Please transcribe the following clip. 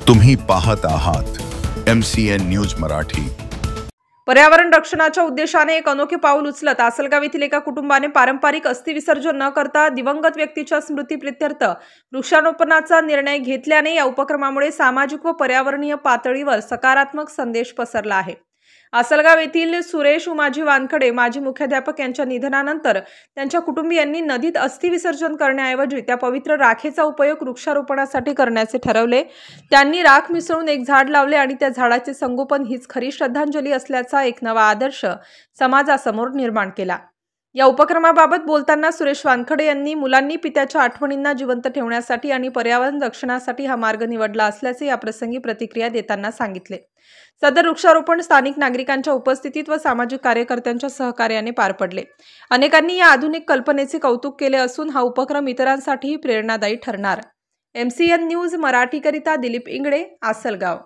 तुम्ही पाहत आहात MCN न्यूज मराठी। पर्यावरण रक्षणाच्या उद्देशाने एक अनोखे पाऊल उचलत आसलगाव येथील एका कुटुंबाने पारंपरिक अस्थि विसर्जन न करता दिवंगत व्यक्तीच्या स्मृतीप्रित्यर्थ वृक्षारोपणाचा निर्णय घेतल्याने या उपक्रमामुळे सामाजिक व पर्यावरणीय पातळीवर सकारात्मक संदेश पसरला आहे। आसलगाव येथील सुरेश उमाजी वानखडे माजी मुख्याध्यापक यांच्या निधनानंतर त्यांच्या कुटुंबियांनी नदीत अस्थि विसर्जन करण्याऐवजी त्या पवित्र राखेचा उपयोग वृक्षारोपणासाठी करण्याचे ठरवले। त्यांनी राख मिसळून एक झाड लावले आणि त्या झाडाचे संगोपन हीच खरी श्रद्धांजली असल्याचा एक नवा आदर्श समाजासमोर निर्माण केला। या उपक्रमाबाबत बोलताना सुरेश वानखडे यांनी मुलांनी पित्याच्या आठवणींना जिवंत ठेवण्यासाठी आणि पर्यावरण रक्षणासाठी हा मार्ग निवडला असल्याचे या प्रसंगी प्रतिक्रिया देताना सांगितले। सदर वृक्षारोपण स्थानिक नागरिकांच्या उपस्थितीत व सामाजिक कार्यकर्त्यांच्या सहकार्याने पार पडले। अनेकांनी या आधुनिक कल्पनेचे कौतुक केले असून हा उपक्रम इतरांसाठीही प्रेरणादायी ठरणार। MCN न्यूज मराठीकरिता दिलीप इंगळे, आसलगाव।